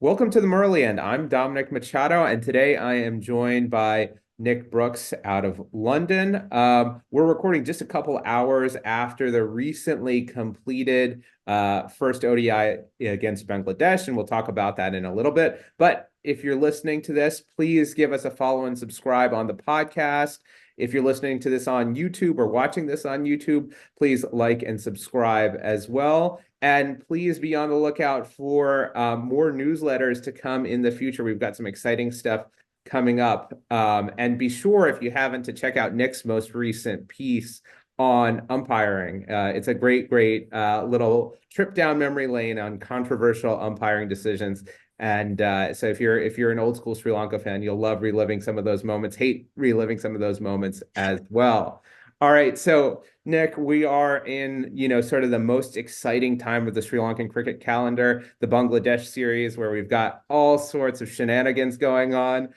Welcome to the Murley End. I'm Dominic Machado, and today I am joined by Nick Brookes out of London. We're recording just a couple hours after the recently completed first ODI against Bangladesh, and we'll talk about that in a little bit. But if you're listening to this, please give us a follow and subscribe on the podcast. If you're listening to this on YouTube or watching this on YouTube, please like and subscribe as well. And please be on the lookout for more newsletters to come in the future. We've got some exciting stuff coming up. And be sure, if you haven't, to check out Nick's most recent piece on umpiring. It's a great little trip down memory lane on controversial umpiring decisions. And so if you're an old school Sri Lanka fan, you'll love reliving some of those moments, hate reliving some of those moments as well. All right, so Nick, we are in, sort of the most exciting time of the Sri Lankan cricket calendar, the Bangladesh series, where we've got all sorts of shenanigans going on.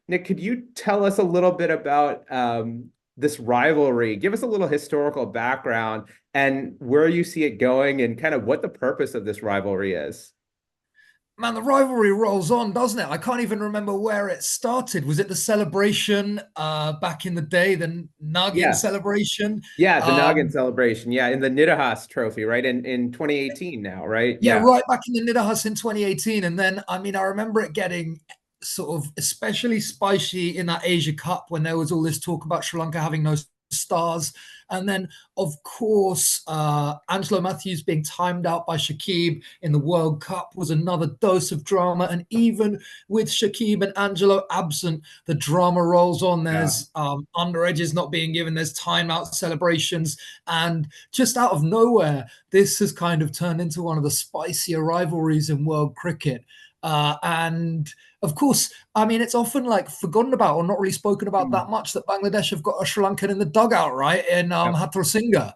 Nick, could you tell us a little bit about this rivalry? Give us a little historical background and where you see it going and kind of what the purpose of this rivalry is. Man, the rivalry rolls on, doesn't it? I can't even remember where it started. Was it the celebration back in the day, the Nagin Yeah, celebration? yeah, the Noggin Um, celebration. Yeah, in the Nidahas Trophy, right? In 2018 now, right? yeah, Yeah. right back in the Nidahas in 2018. And then, I remember it getting sort of especially spicy in that Asia Cup when there was all this talk about Sri Lanka having no stars. And then, of course, Angelo Mathews being timed out by Shakib in the World Cup was another dose of drama. And even with Shakib and Angelo absent, the drama rolls on. Yeah. There's under edges not being given, there's timeout celebrations. And just out of nowhere, this has kind of turned into one of the spicier rivalries in world cricket. And of course, it's often like forgotten about or not really spoken about that much that Bangladesh have got a Sri Lankan in the dugout, right? In Hasaranga.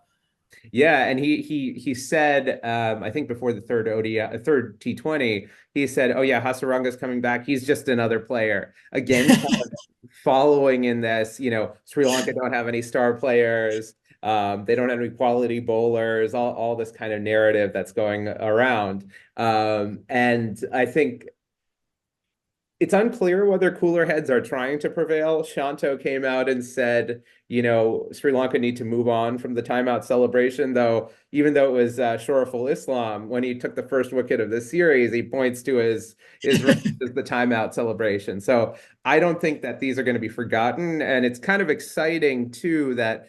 Yeah, and he said, I think before the third ODI, third T20, he said, "Oh yeah, Hasaranga's coming back. He's just another player." Again, kind of following in this, Sri Lanka don't have any star players. They don't have any quality bowlers. All this kind of narrative that's going around, and I think it's unclear whether cooler heads are trying to prevail. Shanto came out and said, Sri Lanka need to move on from the timeout celebration, though, even though it was Shoreful Islam, when he took the first wicket of the series, he points to his as the timeout celebration. So I don't think that these are going to be forgotten. And it's kind of exciting, too, that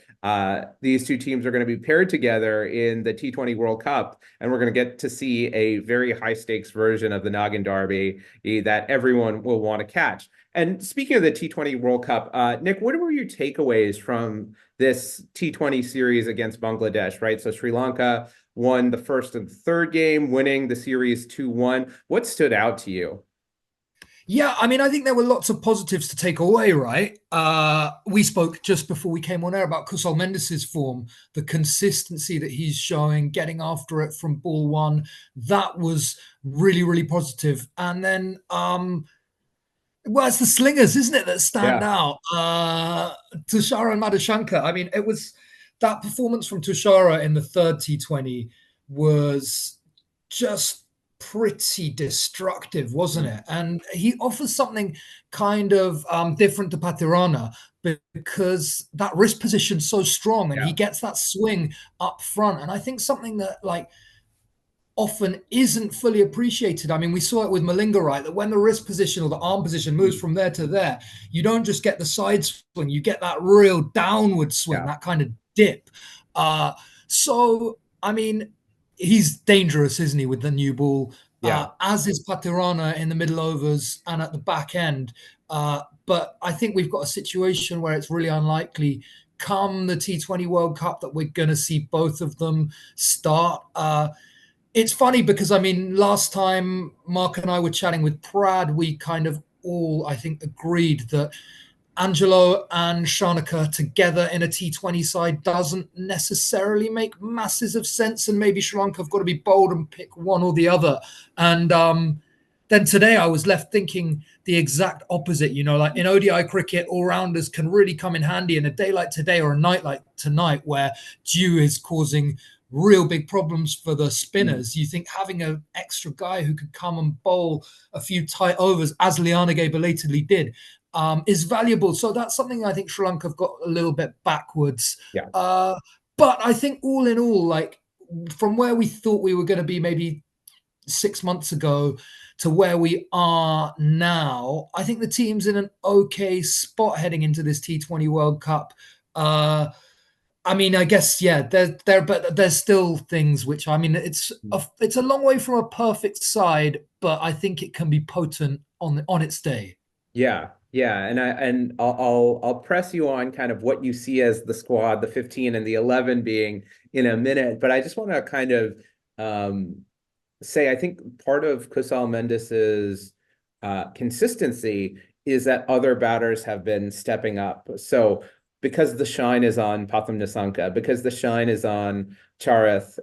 these two teams are going to be paired together in the T20 World Cup. And we're going to get to see a very high stakes version of the Noggin Derby that everyone will want to catch. And speaking of the T20 World Cup, Nick, what were your takeaways from this T20 series against Bangladesh, right? So Sri Lanka won the first and third game, winning the series 2-1. What stood out to you? Yeah, I think there were lots of positives to take away, right? We spoke just before we came on air about Kusal Mendes' form, the consistency that he's showing, getting after it from ball one. That was really, really positive. And then, well, it's the slingers, isn't it, that stand Yeah. out? Thushara and Madhushanka. It was that performance from Thushara in the third T20 was just pretty destructive, wasn't it? And he offers something kind of different to Patirana because that wrist position's so strong and he Yeah. gets that swing up front. And I think something that like often isn't fully appreciated. We saw it with Malinga, right? That when the wrist position or the arm position moves from there to there, you don't just get the side swing, you get that real downward swing, Yeah. that kind of dip. So, he's dangerous, isn't he, with the new ball? Yeah. As is Patirana in the middle overs and at the back end. But I think we've got a situation where it's really unlikely come the T20 World Cup that we're going to see both of them start. It's funny because last time Mark and I were chatting with Prad, we kind of all, I think, agreed that Angelo and Shanaka together in a T20 side doesn't necessarily make masses of sense, and maybe Sri Lanka have got to be bold and pick one or the other. And then today I was left thinking the exact opposite. Like in ODI cricket, all-rounders can really come in handy in a day like today or a night like tonight where dew is causing real big problems for the Mhm. spinners. You think having an extra guy who could come and bowl a few tight overs, as Lianage belatedly did, is valuable. So that's something I think Sri Lanka have got a little bit backwards. Yeah. But I think all in all, like from where we thought we were going to be maybe 6 months ago to where we are now, I think the team's in an okay spot heading into this T20 World Cup. I mean, I guess yeah, but there's still things which I mean, it's a long way from a perfect side, but I think it can be potent on its day. Yeah, yeah, and I'll press you on kind of what you see as the squad, the 15 and the 11 being in a minute, but I just want to kind of um, say I think part of Kusal Mendis's consistency is that other batters have been stepping up. So because the shine is on Pathum Nissanka, because the shine is on Charith,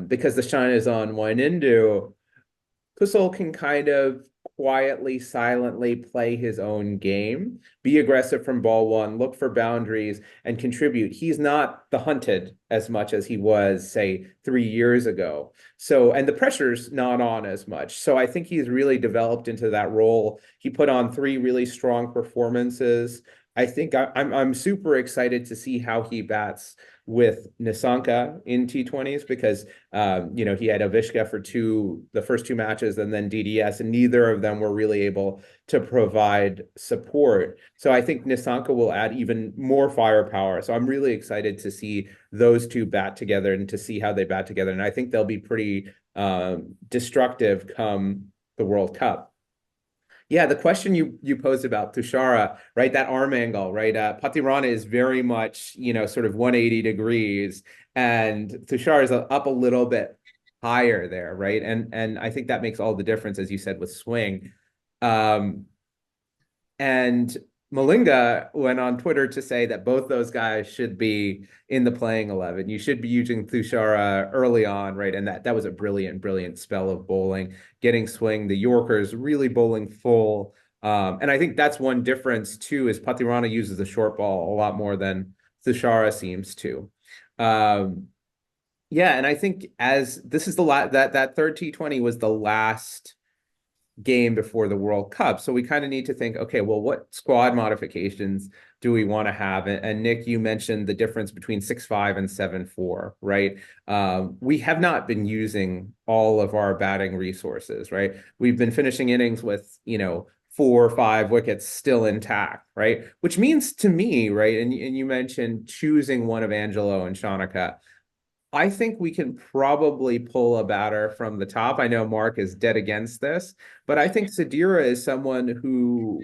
because the shine is on Wainendu, Kusal can kind of quietly, silently play his own game, be aggressive from ball one, look for boundaries, and contribute. He's not the hunted as much as he was, say, 3 years ago. So, and the pressure's not on as much. So I think he's really developed into that role. He put on three really strong performances. I think I'm super excited to see how he bats with Nissanka in T20s because he had Avishka for the first two matches and then DDS, and neither of them were really able to provide support. So I think Nissanka will add even more firepower. So I'm really excited to see those two bat together and to see how they bat together. And I think they'll be pretty destructive come the World Cup. Yeah, the question you posed about Thushara, right? That arm angle, right? Patirana is very much, sort of 180 degrees, and Thushara is up a little bit higher there, right? And I think that makes all the difference, as you said, with swing. Um, and Malinga went on Twitter to say that both those guys should be in the playing 11. You should be using Thushara early on, right? And that was a brilliant, brilliant spell of bowling, getting swing. The Yorkers really bowling full. And I think that's one difference too, is Patirana uses the short ball a lot more than Thushara seems to. Yeah, and I think as this is that third T20 was the last game before the World Cup. So we kind of need to think, okay, well, what squad modifications do we want to have? And Nick, you mentioned the difference between 6-5 and 7-4, right? We have not been using all of our batting resources, right? We've been finishing innings with, 4 or 5 wickets still intact, right? Which means to me, right? And you mentioned choosing one of Angelo and Shanika. I think we can probably pull a batter from the top. I know Mark is dead against this, but I think Sadira is someone who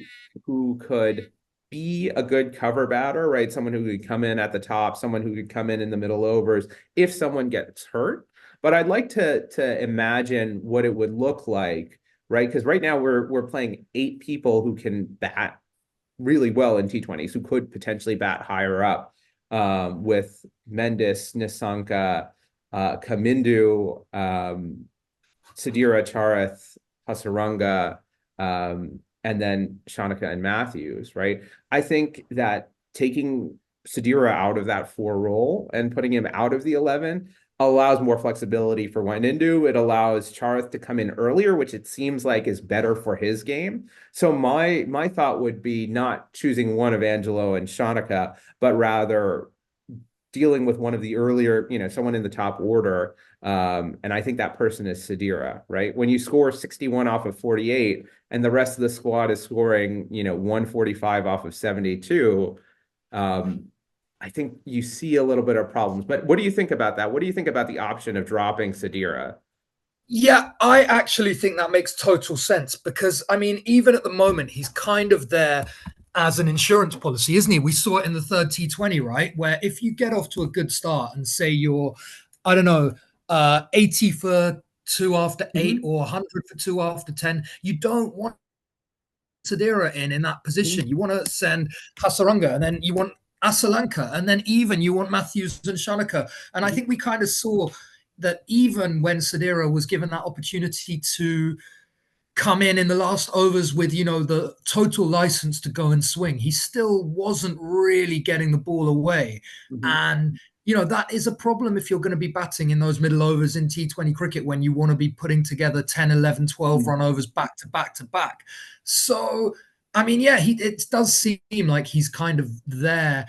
could be a good cover batter, right? Someone who could come in at the top, someone who could come in the middle overs if someone gets hurt. But I'd like to imagine what it would look like, right? Because right now we're playing 8 people who can bat really well in T20s, who could potentially bat higher up with Mendis, Nissanka, Kamindu, Sadira Charith, Hasaranga, and then Shanika and Mathews, right? I think that taking Sadira out of that 4 role and putting him out of the 11 allows more flexibility for Wainendu. It allows Charith to come in earlier, which it seems like is better for his game. So my thought would be not choosing one of Angelo and Shanika, but rather dealing with one of the earlier, someone in the top order. And I think that person is Sadira, right? When you score 61 off of 48 and the rest of the squad is scoring, 145 off of 72, I think you see a little bit of problems. But what do you think about that? What do you think about the option of dropping Sadira? Yeah, I actually think that makes total sense because, I mean, even at the moment, he's kind of there as an insurance policy, isn't he? We saw it in the third T20, right? Where if you get off to a good start and say you're, I don't know, 80 for two after eight Mm-hmm. or 100 for two after 10, you don't want Sadira in that position. You want to send Hasaranga and then you want Asalanka and then even you want Mathews and Shanika. And I think we kind of saw that even when Sadira was given that opportunity to come in the last overs with the total license to go and swing, he still wasn't really getting the ball away. Mm-hmm. And that is a problem if you're going to be batting in those middle overs in T20 cricket when you want to be putting together 10, 11, 12 run overs back to back to back. So, I mean, yeah, it does seem like he's kind of there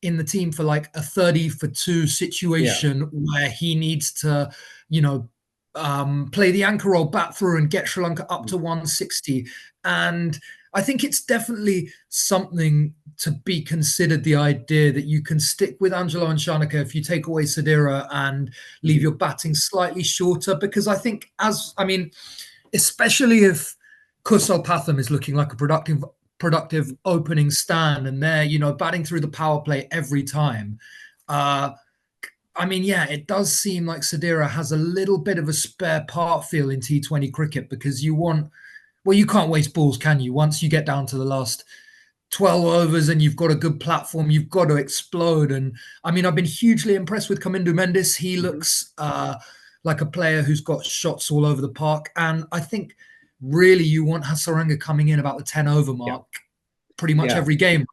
in the team for like a 30 for 2 Yeah. situation where he needs to, you know, play the anchor role, bat through, and get Sri Lanka up to 160. And I think it's definitely something to be considered, the idea that you can stick with Angelo and Shanaka if you take away Sadira and leave Mhm. your batting slightly shorter. Because I think, especially if Kusal Pathum is looking like a productive opening stand and they're, batting through the power play every time. Yeah, it does seem like Sadira has a little bit of a spare part feel in T20 cricket because you can't waste balls, can you? Once you get down to the last 12 overs and you've got a good platform, you've got to explode. And I've been hugely impressed with Kamindu Mendes. He Mhm. looks like a player who's got shots all over the park. And I think really you want Hasaranga coming in about the 10 over Yeah. mark pretty much Yeah. every game.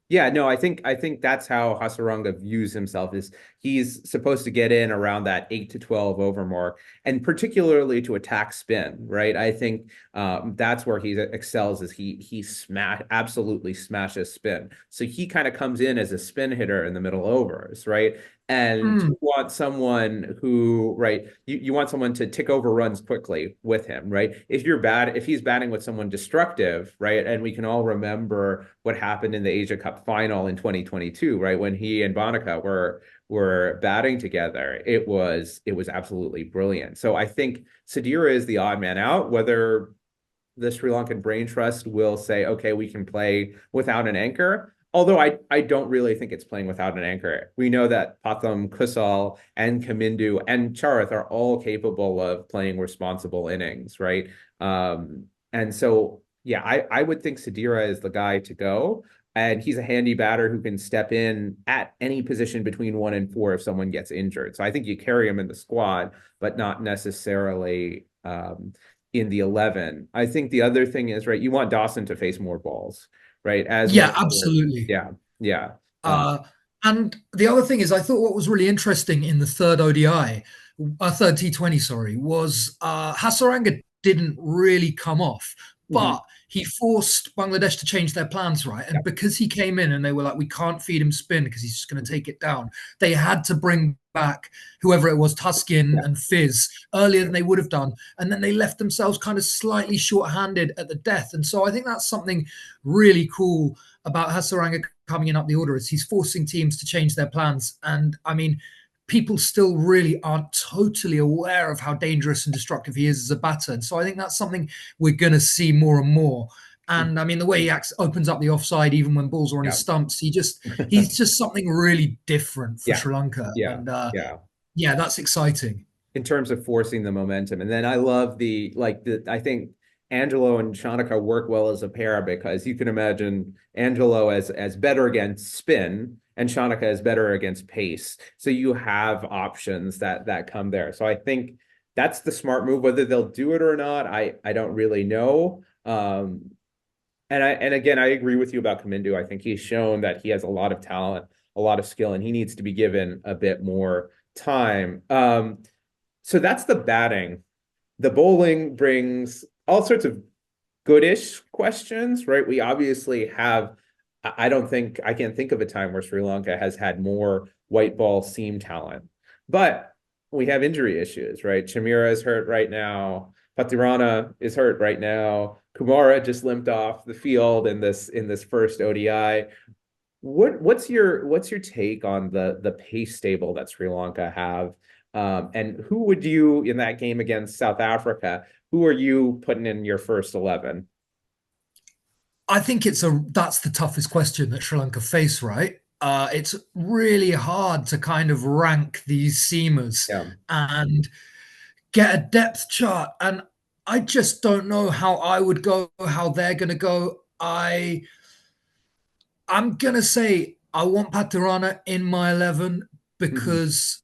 Yeah, no, I think that's how Hasaranga views himself is he's supposed to get in around that 8 to 12 over mark, and particularly to attack spin, right? I think that's where he excels is he absolutely smashes spin. So he kind of comes in as a spin hitter in the middle overs, right? And Mm, you want someone who, right, you want someone to tick over runs quickly with him, right? If he's batting with someone destructive, right? And we can all remember what happened in the Asia Cup final in 2022, right? When he and Bonica were batting together, it was absolutely brilliant. So I think Sadira is the odd man out, whether the Sri Lankan Brain Trust will say, okay, we can play without an anchor. Although I don't really think it's playing without an anchor. We know that Pathum, Kusal, and Kamindu and Charith are all capable of playing responsible innings, right? And so, yeah, I would think Sadira is the guy to go. And he's a handy batter who can step in at any position between 1 and 4 if someone gets injured. So I think you carry him in the squad, but not necessarily in the 11. I think the other thing is, right, you want Dawson to face more balls, right? As one yeah, of the, absolutely. yeah, yeah. Uh, and the other thing is, I thought what was really interesting in the third ODI, third T20, sorry, was Hasaranga didn't really come off, Mhm. but he forced Bangladesh to change their plans, right? Yeah. And because he came in and they were like, we can't feed him spin because he's just going to Mhm. take it down, they had to bring back whoever it was, Tuskin Yeah. and Fizz, earlier than they would have done. And then they left themselves kind of slightly short-handed at the death. And so I think that's something really cool about Hasaranga coming in up the order is he's forcing teams to change their plans. And people still really aren't totally aware of how dangerous and destructive he is as a batter. And so I think that's something we're going to see more and more. Mhm. And the way he opens up the offside, even when balls are on his Yeah. stumps, he's just something really different for Yeah. Sri Lanka. Yeah. And Yeah. yeah, that's exciting. In terms of forcing the momentum. And then I love I think Angelo and Shanika work well as a pair because you can imagine Angelo as better against spin and Shanika as better against pace. So you have options that come there. So I think that's the smart move. Whether they'll do it or not, I don't really know. And again, I agree with you about Kamindu. I think he's shown that he has a lot of talent, a lot of skill, and he needs to be given a bit more time. So that's the batting. The bowling brings all sorts of goodish questions, right? We obviously have, I don't think, I can't think of a time where Sri Lanka has had more white ball seam talent. But we have injury issues, right? Chamira is hurt right now. Patirana is hurt right now. Kumara just limped off the field in this first ODI. What's your take on the pace stable that Sri Lanka have? And who would you in that game against South Africa? Who are you putting in your first 11? I think that's the toughest question that Sri Lanka face, right? It's really hard to kind of rank these seamers Yeah. and get a depth chart. And I just don't know how I would go, how they're going to go. I'm going to say I want Patirana in my 11 Mhm. because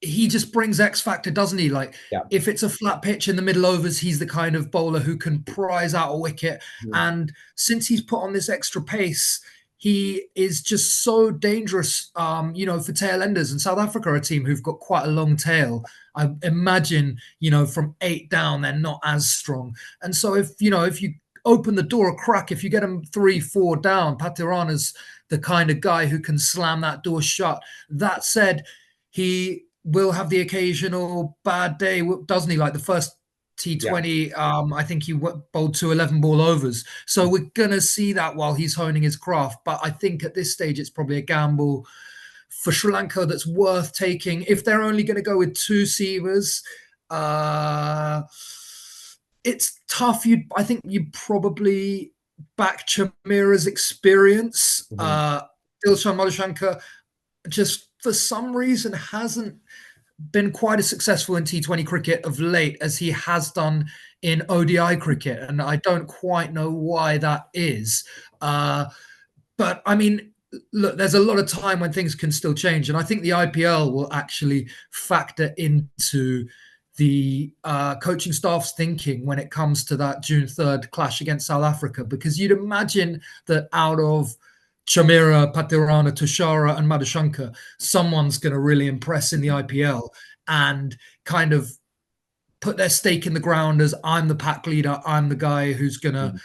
he just brings X factor, doesn't he? Like Yeah. if it's a flat pitch in the middle overs, he's the kind of bowler who can prize out a wicket. Mhm. And since he's put on this extra pace, he is just so dangerous, for tail enders. And South Africa are a team who've got quite a long tail. I imagine, from 8 down, they're not as strong. And so if you open the door a crack, if you get them 3-4 down, Patirana's the kind of guy who can slam that door shut. That said, he will have the occasional bad day, doesn't he? Like the first Yeah. T20, I think he bowled 2 11 ball overs. So we're going to see that while he's honing his craft. But I think at this stage, it's probably a gamble for Sri Lanka that's worth taking. If they're only going to go with 2 seamers, it's tough. I think you'd probably back Chamira's experience. Mhm. Dilshan Madhushanka just for some reason hasn't been quite as successful in T20 cricket of late as he has done in ODI cricket. And I don't quite know why that is. But I mean, look, there's a lot of time when things can still change. And I think the IPL will actually factor into the coaching staff's thinking when it comes to that June 3rd clash against South Africa, because you'd imagine that out of Chamira, Patirana, Thushara, and Madhushanka, someone's going to really impress in the IPL and kind of put their stake in the ground as I'm the pack leader, I'm the guy Mhm.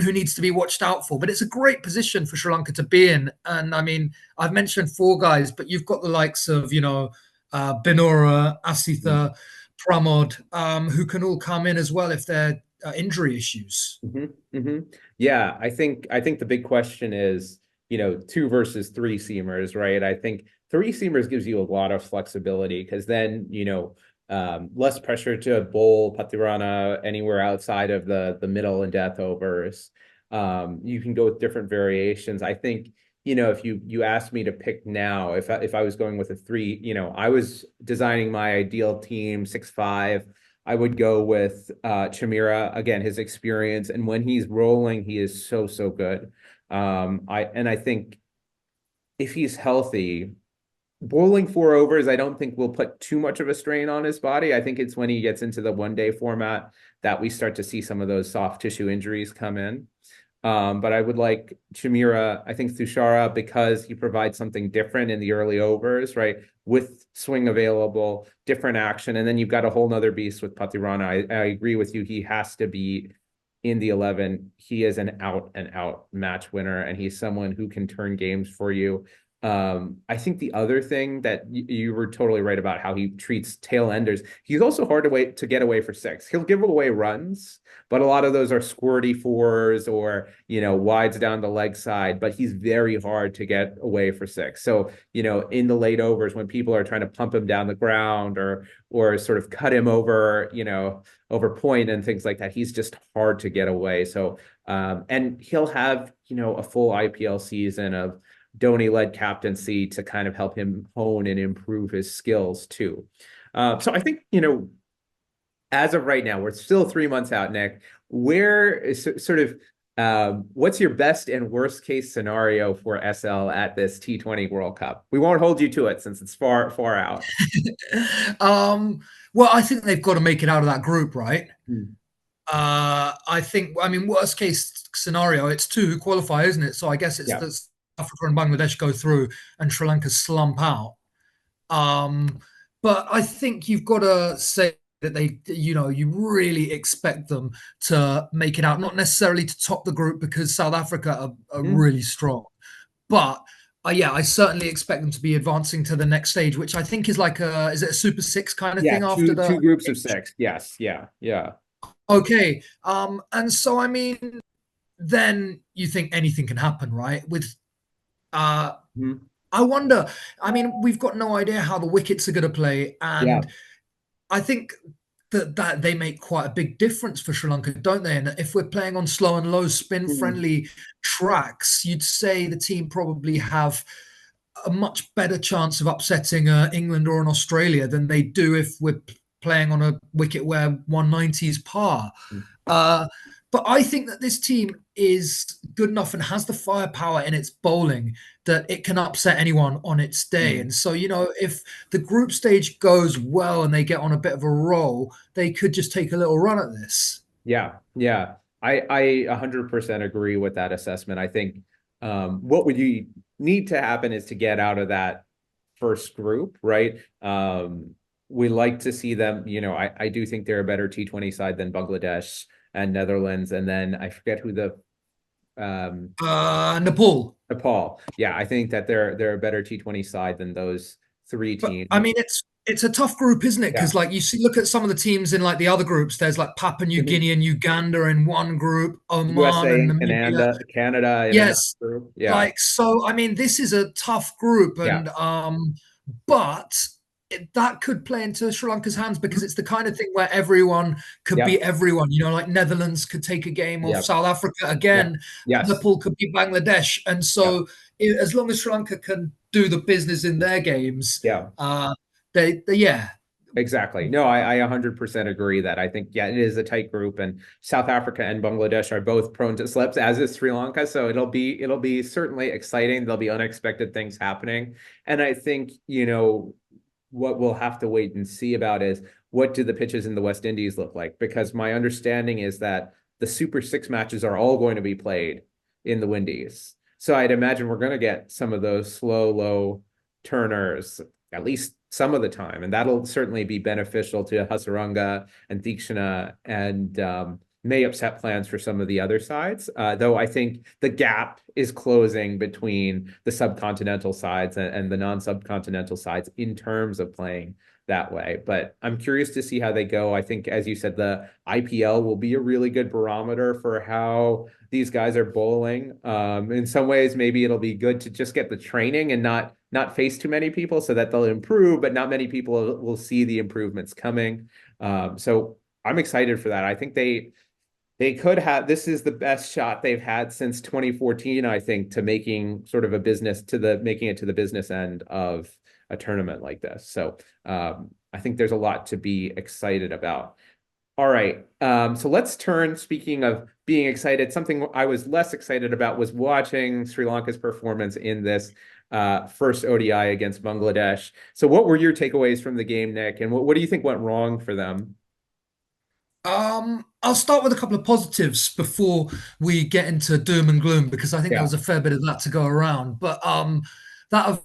who needs to be watched out for. But it's a great position for Sri Lanka to be in. And I mean, I've mentioned 4 guys, but you've got the likes of, Benora, Mhm. Asitha, Pramod, who can all come in as well if they're injury issues. Yeah, I think the big question is, 2 versus 3 seamers, right? I think 3 seamers gives you a lot of flexibility because then, less pressure to bowl Patirana anywhere outside of the middle and death overs. You can go with different variations. I think, if you asked me to pick now, if I was going with a 3, I was designing my ideal team 6-5. I would go with Chamira again, his experience, and when he's rolling, he is so good. I think if he's healthy, bowling 4 overs, I don't think will put too much of a strain on his body. I think it's when he gets into the 1 day format that we start to see some of those soft tissue injuries come in. But I would like Chamira, I think Thushara, because he provides something different in the early overs, right? With swing available, different action. And then you've got a whole nother beast with Patirana. I agree with you. He has to be in the 11. He is an out and out match winner, and he's someone who can turn games for you. I think the other thing that you were totally right about how he treats tail enders. He's also hard to get away for 6. He'll give away runs, but a lot of those are squirty 4s or, wides down the leg side, but he's very hard to get away for 6. So, in the late overs when people are trying to pump him down the ground or sort of cut him over, over point and things like that, he's just hard to get away. So, and he'll have, a full IPL season of Dhoni-led captaincy to kind of help him hone and improve his skills too. So I think, as of right now, we're still 3 months out, Nick. Where is sort of what's your best and worst case scenario for SL at this T20 World Cup? We won't hold you to it since it's far out. Well, I think they've got to make it out of that group, right? Mm. I mean, worst case scenario, it's 2 who qualify, isn't it? So I guess it's Yeah. that Africa and Bangladesh go through and Sri Lanka slump out. But I think you've got to say that you really expect them to make it out, not necessarily to top the group because South Africa are Mhm. really strong. But yeah, I certainly expect them to be advancing to the next stage, which I think is like is it a Super Six kind of Yeah, thing after two the. groups of 6. Yes, yeah. Okay. And so I mean, then you think anything can happen, right? With uh Mhm. I wonder, I mean, we've got no idea how the wickets are going to play, Yeah. and I think that they make quite a big difference for Sri Lanka, don't they? And if we're playing on slow and low spin Mhm. friendly tracks, you'd say the team probably have a much better chance of upsetting England or an Australia than they do if we're playing on a wicket where 190 is par. Uh, but I think that this team is good enough and has the firepower in its bowling that it can upset anyone on its day. Mhm. And so, if the group stage goes well and they get on a bit of a roll, they could just take a little run at this. Yeah. I 100% agree with that assessment. I think What would you need to happen is to get out of that first group, right? We like to see them, I do think they're a better T20 side than Bangladesh and Netherlands. And then I forget who the Nepal. Nepal. Yeah, I think that they're a better T20 side than those three But I teams. mean, it's a tough group, isn't it? Yeah. Because like you see, look at some of the teams in like the other groups. There's like Papua New Mhm. Guinea and Uganda in one group, Oman USA and and Namibia. Canada in another Yes, group. Yeah. like so. I mean, this is a tough group, Yeah. and but that could play into Sri Lanka's hands because Mhm. it's the kind of thing where everyone could Yeah. beat everyone. You know, like Netherlands could take a game off Yeah. South Africa Yeah. again. Yes. Nepal could beat Bangladesh, and Yeah. so as long as Sri Lanka can do the business in their games, Yeah. they yeah. Exactly. No, I 100% agree that I think, yeah, it is a tight group, and South Africa and Bangladesh are both prone to slips, as is Sri Lanka. So it'll be certainly exciting. There'll be unexpected things happening. And I think, what we'll have to wait and see about is what do the pitches in the West Indies look like? Because my understanding is that the Super Six matches are all going to be played in the Windies. So I'd imagine we're going to get some of those slow, low turners at least some of the time, and that'll certainly be beneficial to Hasaranga and Thikshana, and may upset plans for some of the other sides. Though I think the gap is closing between the subcontinental sides and the non-subcontinental sides in terms of playing that way. But I'm curious to see how they go. I think, as you said, the IPL will be a really good barometer for how these guys are bowling. In some ways, maybe it'll be good to just get the training and not face too many people so that they'll improve, but not many people will see the improvements coming. So I'm excited for that. I think they could have, this is the best shot they've had since 2014, I think, to making sort of a business making it to the business end of a tournament like this. So I think there's a lot to be excited about. All right. So let's turn, speaking of being excited, something I was less excited about was watching Sri Lanka's performance in this first ODI against Bangladesh. So what were your takeaways from the game, Nick? And what do you think went wrong for them? I'll start with a couple of positives before we get into doom and gloom because I think there Yeah. was a fair bit of that to go around. But that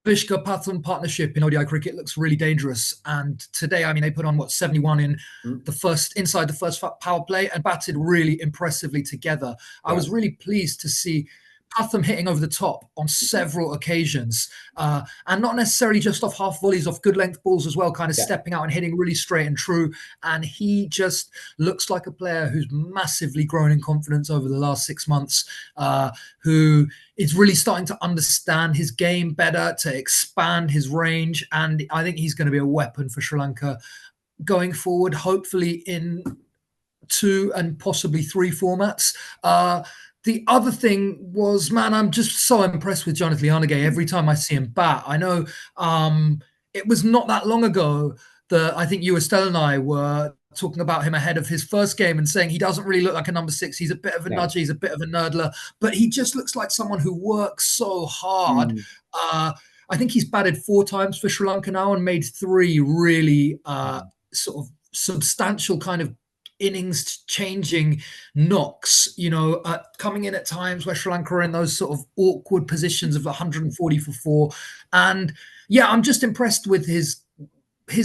Vishka Pathum partnership in ODI cricket looks really dangerous. And today, I mean, they put on what 71 in Mm. the first inside the first power play and batted really impressively together. I Yeah. was really pleased to see Pathum hitting over the top on several occasions, and not necessarily just off half volleys, off good length balls as well, kind of Yeah. stepping out and hitting really straight and true. And he just looks like a player who's massively grown in confidence over the last 6 months, who is really starting to understand his game better, to expand his range. And I think he's going to be a weapon for Sri Lanka going forward, hopefully in 2 and possibly 3 formats. The other thing was, man, I'm just so impressed with Jonathan Lianage every time I see him bat. I know it was not that long ago that I think you, Estelle, and I were talking about him ahead of his first game and saying he doesn't really look like a number 6. He's a bit of a Yeah. nudger, he's a bit of a nerdler, but he just looks like someone who works so hard. Mm. I think he's batted 4 times for Sri Lanka now and made 3 really sort of substantial kind of innings changing knocks, coming in at times where Sri Lanka are in those sort of awkward positions of 140 for 4. And yeah, I'm just impressed with his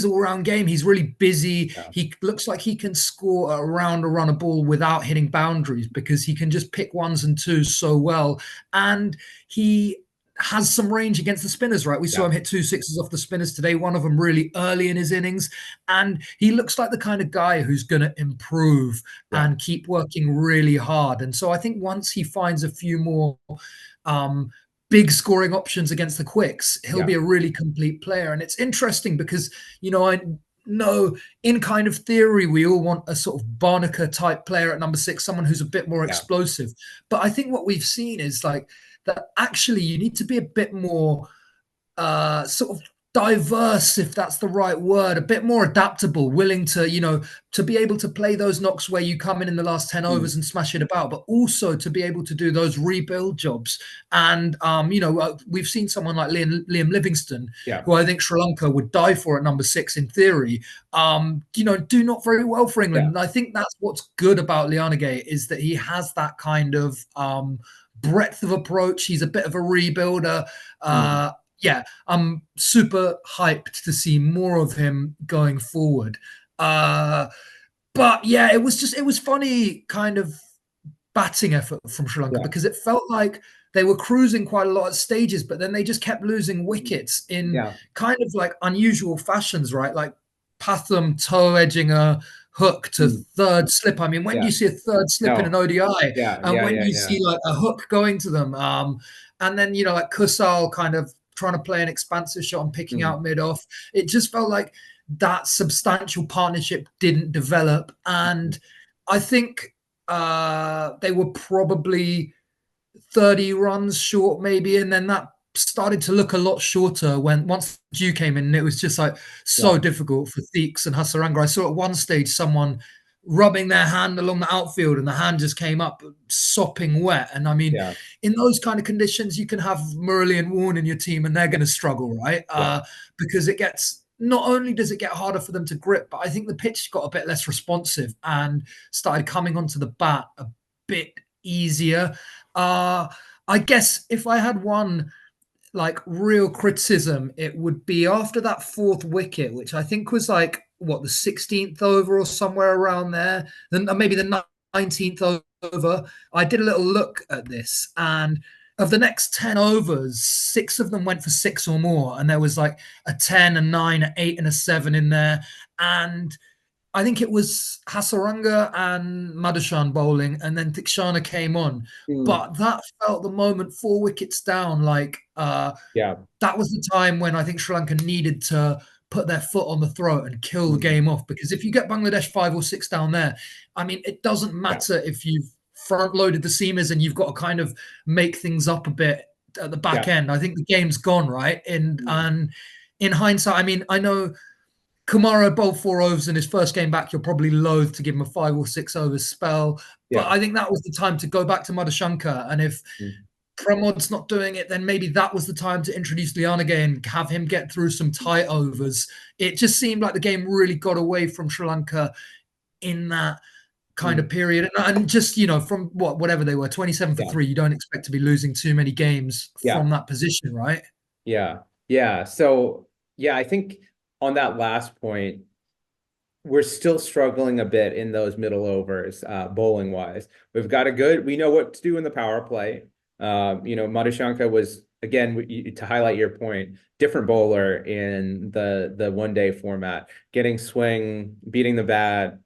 all-round game. He's really busy. Yeah. He looks like he can score around a run a ball without hitting boundaries because he can just pick ones and twos so well. And he has some range against the spinners, right? We saw Yeah. him hit 2 sixes off the spinners today, one of them really early in his innings. And he looks like the kind of guy who's going to improve Yeah. and keep working really hard. And so I think once he finds a few more big scoring options against the quicks, he'll Yeah. be a really complete player. And it's interesting because, I know in kind of theory, we all want a sort of Barnaker type player at number 6, someone who's a bit more Yeah. explosive. But I think what we've seen is like that actually you need to be a bit more sort of diverse, if that's the right word, a bit more adaptable, willing to, to be able to play those knocks where you come in the last 10 Mm. overs and smash it about, but also to be able to do those rebuild jobs. And, we've seen someone like Liam Livingston, Yeah. who I think Sri Lanka would die for at number 6 in theory, do not very well for England. Yeah. And I think that's what's good about Lianage is that he has that kind of breadth of approach. He's a bit of a rebuilder. Mm. Yeah, I'm super hyped to see more of him going forward. But yeah, it was funny kind of batting effort from Sri Lanka Yeah. because it felt like they were cruising quite a lot of stages, but then they just kept losing wickets in Yeah. kind of like unusual fashions, right? Like Pathum toe edging a hook to Mm. third slip. I mean, when do Yeah. you see a third slip in an No. ODI? Yeah. And Yeah. when Yeah. you Yeah. see like a hook going to them, and then like Kusal kind of trying to play an expansive shot and picking Mm. out mid off, it just felt like that substantial partnership didn't develop. And I think they were probably 30 runs short, maybe. And then that started to look a lot shorter when once Dew came in, and it was just like Yeah. so difficult for Theeks and Hasaranga. I saw at one stage someone rubbing their hand along the outfield and the hand just came up sopping wet. And I mean, Yeah. in those kind of conditions, you can have Murali and Warne in your team and they're going to struggle, right? Yeah. Because it gets not only does it get harder for them to grip, but I think the pitch got a bit less responsive and started coming onto the bat a bit easier. Uh, I guess if I had one like real criticism, it would be after that fourth wicket, which I think was like what the 16th over or somewhere around there, then maybe the 19th over. I did a little look at this, and of the next 10 overs, 6 of them went for 6 or more, and there was like a 10, a 9, a 8, and a 7 in there, and I think it was Hasaranga and Madushan bowling, and then Tikshana came on. Mm. But that felt the moment 4 wickets down, like Yeah. that was the time when I think Sri Lanka needed to put their foot on the throat and kill the Mm. game off. Because if you get Bangladesh 5 or 6 down there, I mean, it doesn't Yeah. matter if you've front loaded the seamers and you've got to kind of make things up a bit at the back Yeah. end. I think the game's gone, right? And Mm. and in hindsight, I mean, I know Kumara bowled 4 overs in his first game back. You're probably loath to give him a 5 or 6 over spell. But Yeah. I think that was the time to go back to Madhushanka. And if Mm. Pramod's not doing it, then maybe that was the time to introduce Lianage and have him get through some tight overs. It just seemed like the game really got away from Sri Lanka in that kind Mm. of period. And just, from whatever they were, 27 for Yeah. 3, you don't expect to be losing too many games Yeah. from that position, right? Yeah. Yeah. So, yeah, I think on that last point, we're still struggling a bit in those middle overs, bowling wise. We know what to do in the power play. Madhushanka was, again, to highlight your point, different bowler in the 1 day format, getting swing, beating the bat.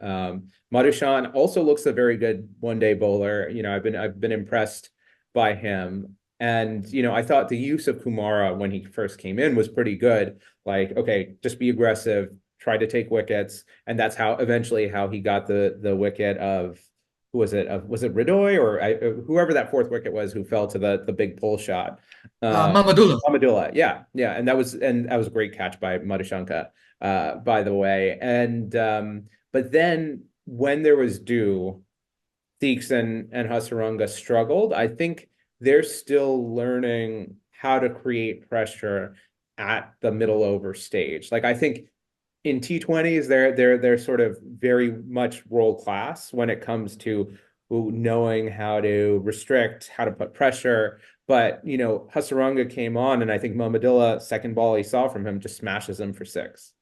Madhushan also looks a very good 1 day bowler. I've been impressed by him. And, I thought the use of Kumara when he first came in was pretty good. Like, okay, just be aggressive, try to take wickets. And that's eventually how he got the wicket of, who was it? Was it Ridoy or whoever that fourth wicket was who fell to the big pull shot? Mamadullah. Ahmadullah. Yeah. Yeah. And that was a great catch by Madhushanka, by the way. And, but then when there was Dew, Theeks and Hasaranga struggled. I think they're still learning how to create pressure at the middle over stage. Like, I think in T20s, they're sort of very much world class when it comes to knowing how to restrict, how to put pressure. But Hasaranga came on, and I think Mohammadillah, second ball he saw from him, just smashes him for 6.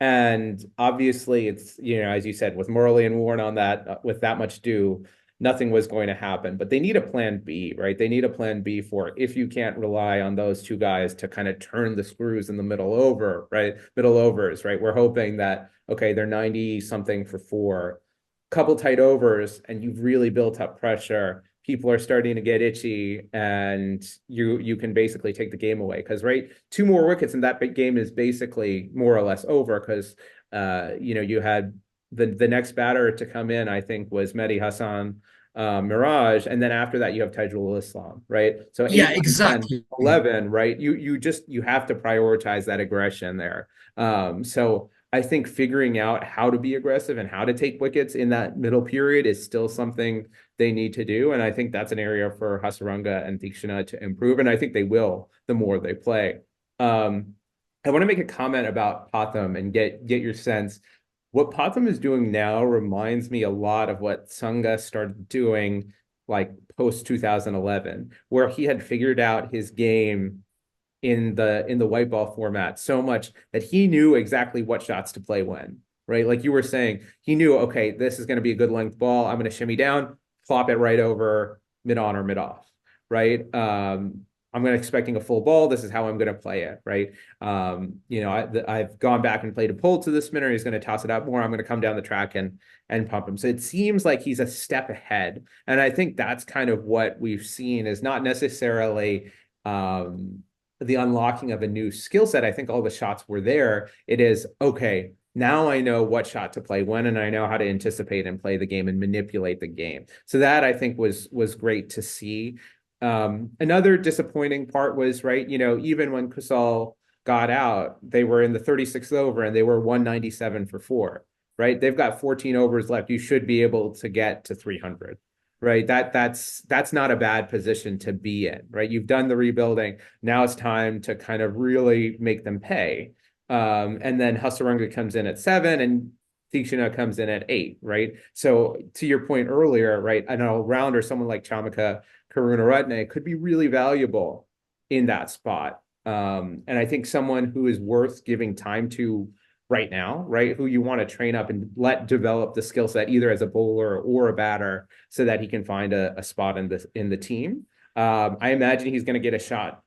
And obviously, it's, as you said, with Morley and Warren on that, with that much Dew, nothing was going to happen. But they need a plan B, right? They need a plan B for if you can't rely on those two guys to kind of turn the screws in the middle over, right? Middle overs, right? We're hoping that, okay, they're 90 something for 4, couple tight overs, and you've really built up pressure. People are starting to get itchy, and you can basically take the game away. Because, right, 2 more wickets and that big game is basically more or less over. Because you had the next batter to come in, I think, was Mehdi Hassan, Mirage, and then after that you have Tajul Islam, right? So Yeah, 8, 9, 10, exactly. 11, right? You have to prioritize that aggression there. So I think figuring out how to be aggressive and how to take wickets in that middle period is still something they need to do. And I think that's an area for Hasaranga and Thikshana to improve. And I think they will the more they play. I want to make a comment about Pathum and get your sense. What Pathum is doing now reminds me a lot of what Sangha started doing like post 2011, where he had figured out his game in the white ball format so much that he knew exactly what shots to play when, right? Like you were saying, he knew, okay, this is going to be a good length ball. I'm going to shimmy down, plop it right over mid on or mid off, right? I'm going to expecting a full ball. This is how I'm going to play it, right? I've gone back and played a pull to the spinner. He's going to toss it out more. I'm going to come down the track and pump him. So it seems like he's a step ahead, and I think that's kind of what we've seen is not necessarily the unlocking of a new skill set. I think all the shots were there. It is okay. Now I know what shot to play when, and I know how to anticipate and play the game and manipulate the game. So that I think was great to see. Another disappointing part was, right, even when Kusal got out, they were in the 36th over and they were 197 for 4, right? They've got 14 overs left. You should be able to get to 300, right? That's not a bad position to be in, right? You've done the rebuilding. Now it's time to kind of really make them pay. And then Hasaranga comes in at 7 and Thikshana comes in at 8, right? So to your point earlier, right, an all-rounder, someone like Chamaka Karunaratne could be really valuable in that spot. And I think someone who is worth giving time to right now, right, who you want to train up and let develop the skill set either as a bowler or a batter so that he can find a spot in the team. I imagine he's going to get a shot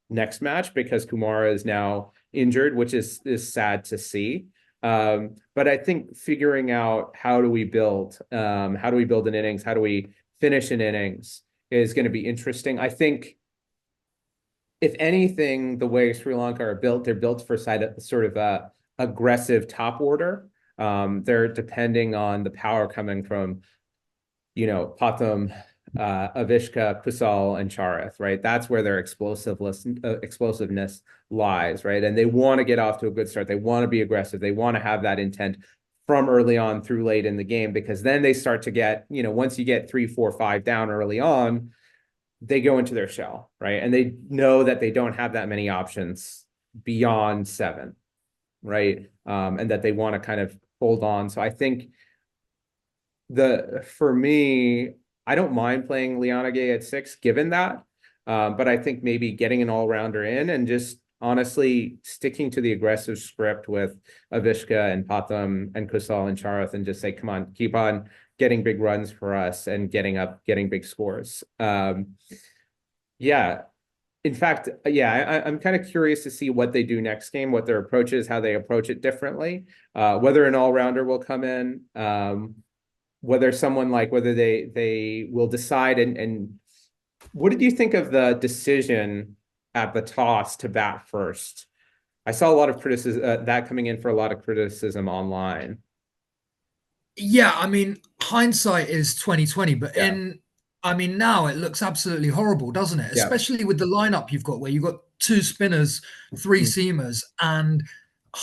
next match because Kumara is now injured, which is sad to see. But I think figuring out how do we build an innings, how do we finish an innings is going to be interesting. I think, if anything, the way Sri Lanka are built, they're built for sort of a aggressive top order. They're depending on the power coming from, Pathum, Avishka, Kusal, and Charith, right? That's where their explosiveness lies, right? And they want to get off to a good start. They want to be aggressive. They want to have that intent from early on through late in the game, because then they start to get, once you get 3, 4, 5 down early on, they go into their shell, right? And they know that they don't have that many options beyond 7, right? And that they want to kind of hold on. So I think for me, I don't mind playing Lianage at 6, given that. But I think maybe getting an all-rounder in and just honestly sticking to the aggressive script with Avishka and Pathum and Kusal and Charith and just say, come on, keep on getting big runs for us and getting big scores. Yeah. In fact, I'm kind of curious to see what they do next game, what their approach is, how they approach it differently, whether an all-rounder will come in, whether they will decide. And what did you think of the decision at the toss to bat first? I saw a lot of criticism that coming in for a lot of criticism online. Yeah, I mean, hindsight is 2020, but Yeah. now it looks absolutely horrible, doesn't it? Yeah. Especially with the lineup you've got, where you've got 2 spinners, 3 Mm. seamers, and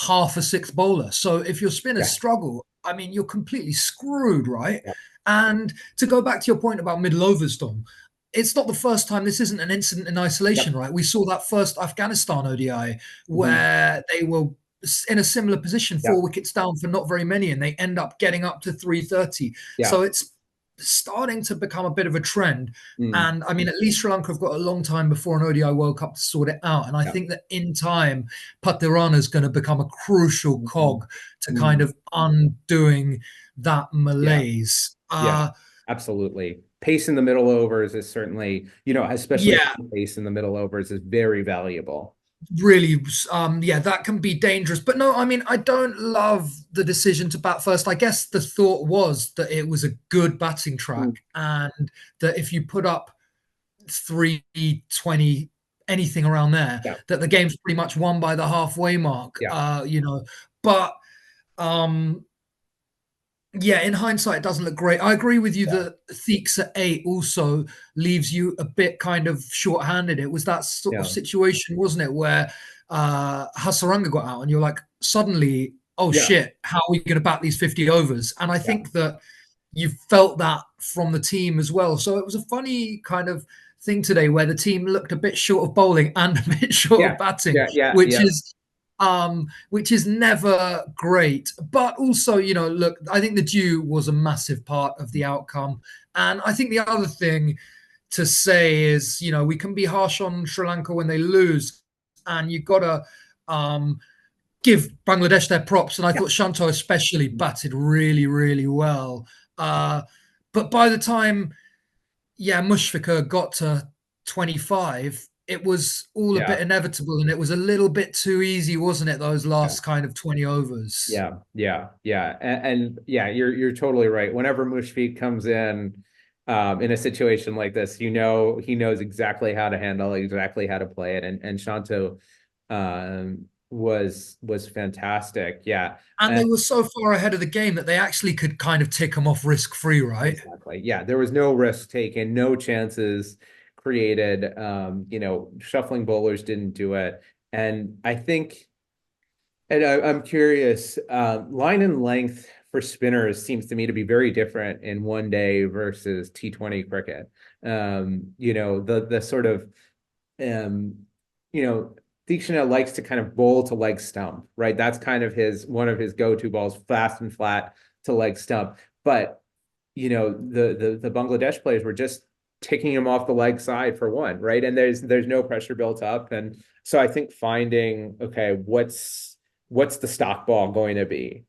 half a 6th bowler. So if your spinners Yeah. struggle, you're completely screwed, right? Yeah. And to go back to your point about middle overs, Dom, it's not the first time. This isn't an incident in isolation, Yep. right? We saw that first Afghanistan ODI Mhm. where they were in a similar position, 4 Yep. wickets down for not very many, and they end up getting up to 330. Yeah. So it's starting to become a bit of a trend. Mm. And at least Sri Lanka have got a long time before an ODI World Cup to sort it out. And I Yeah. think that in time, Patirana is going to become a crucial Mhm. cog to kind Mhm. of undoing that Yeah. malaise. Yeah. Absolutely. Pace in the middle overs is certainly, especially Yeah, pace in the middle overs is very valuable. really, that can be dangerous. But no, I don't love the decision to bat first. I guess the thought was that it was a good batting Mm. track, and that if you put up 320, anything around there, Yeah. that the game's pretty much won by the halfway mark. Yeah. But um Yeah, in hindsight, it doesn't look great. I agree with you Yeah, that Theeks at 8 also leaves you a bit kind of short-handed. It was that sort of yeah, situation, wasn't it, where Hasaranga got out and you're like, suddenly, oh yeah, shit, how are we going to bat these 50 overs? And I yeah, think that you felt that from the team as well. So it was a funny kind of thing today where the team looked a bit short of bowling and a bit short yeah, of batting, yeah, yeah, which yeah, is which is never great. But also, look, I think the dew was a massive part of the outcome. And I think the other thing to say is, we can be harsh on Sri Lanka when they lose, and you've got to give Bangladesh their props. And I yeah, thought Shanto especially batted really, really well. Uh, but by the time, Mushfiqur got to 25, it was all a yeah, bit inevitable, and it was a little bit too easy, wasn't it? Those yeah. last kind of 20 overs. Yeah, yeah, yeah, and yeah, you're totally right. Whenever Mushfiq comes in a situation like this, he knows exactly how to handle it, exactly how to play it, and Shanto was fantastic. Yeah, And and they were so far ahead of the game that they actually could kind of tick them off risk free, right? exactly. Yeah, there was no risk taken, no chances created. Shuffling bowlers didn't do it, and I think. And I'm curious, line and length for spinners seems to me to be very different in one day versus T20 cricket. The sort of um, you know, Deekshana likes to kind of bowl to leg stump, right? That's kind of his one of his go-to balls, fast and flat to leg stump. But the Bangladesh players were just ticking him off the leg side for one, right? And there's no pressure built up. And so I think finding, okay, what's the stock ball going to be,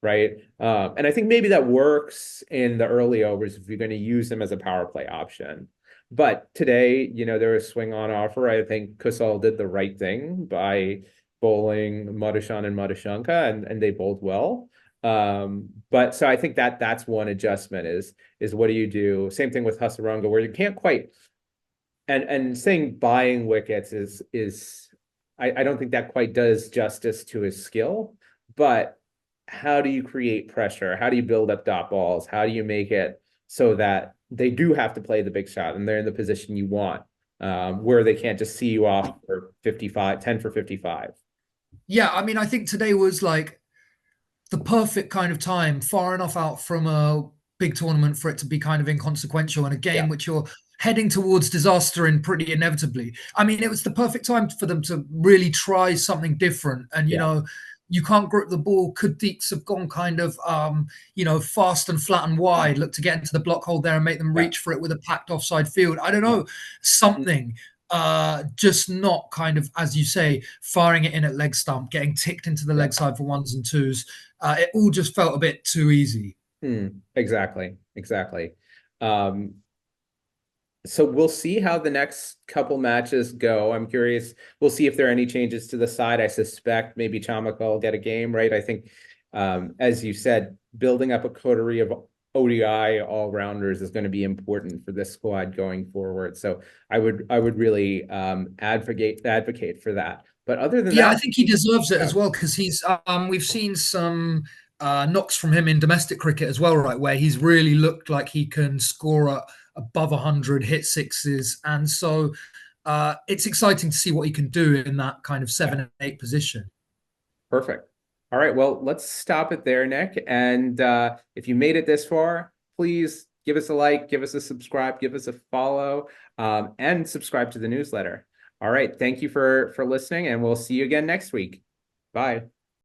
right? And I think maybe that works in the early overs if you're going to use them as a power play option. But today, there was swing on offer. I think Kusal did the right thing by bowling Madhushan and Madhushanka, and they bowled well. But so I think that's one adjustment is what do you do? Same thing with Hasaranga, where you can't quite and saying buying wickets is I don't think that quite does justice to his skill, but how do you create pressure? How do you build up dot balls? How do you make it so that they do have to play the big shot and they're in the position you want, where they can't just see you off for 55, 10 for 55. Yeah, I mean, I think today was like the perfect kind of time, far enough out from a big tournament for it to be kind of inconsequential in a Yeah, game which you're heading towards disaster in pretty inevitably. I mean, it was the perfect time for them to really try something different. And, yeah, you can't grip the ball. Could Deeks have gone kind of, fast and flat and wide, look to get into the block hole there and make them yeah. reach for it with a packed offside field? I don't Yeah. know, something. Just not kind of, as you say, firing it in at leg stump, getting ticked into the Yeah. leg side for ones and twos. It all just felt a bit too easy. Exactly. Exactly. Um, so we'll see how the next couple matches go. I'm curious. We'll see if there are any changes to the side. I suspect maybe Chamaka will get a game, right? I think, as you said, building up a coterie of ODI all-rounders is going to be important for this squad going forward. So I would really advocate for that. But other than Yeah, I that, think he deserves it yeah, as well because we've seen some knocks from him in domestic cricket as well, right? Where he's really looked like he can score above 100, hit sixes. And so it's exciting to see what he can do in that kind of yeah. 7 and 8 position. Perfect. All right. Well, let's stop it there, Nick. And if you made it this far, please give us a like, give us a subscribe, give us a follow, and subscribe to the newsletter. All right. Thank you for listening, and we'll see you again next week. Bye.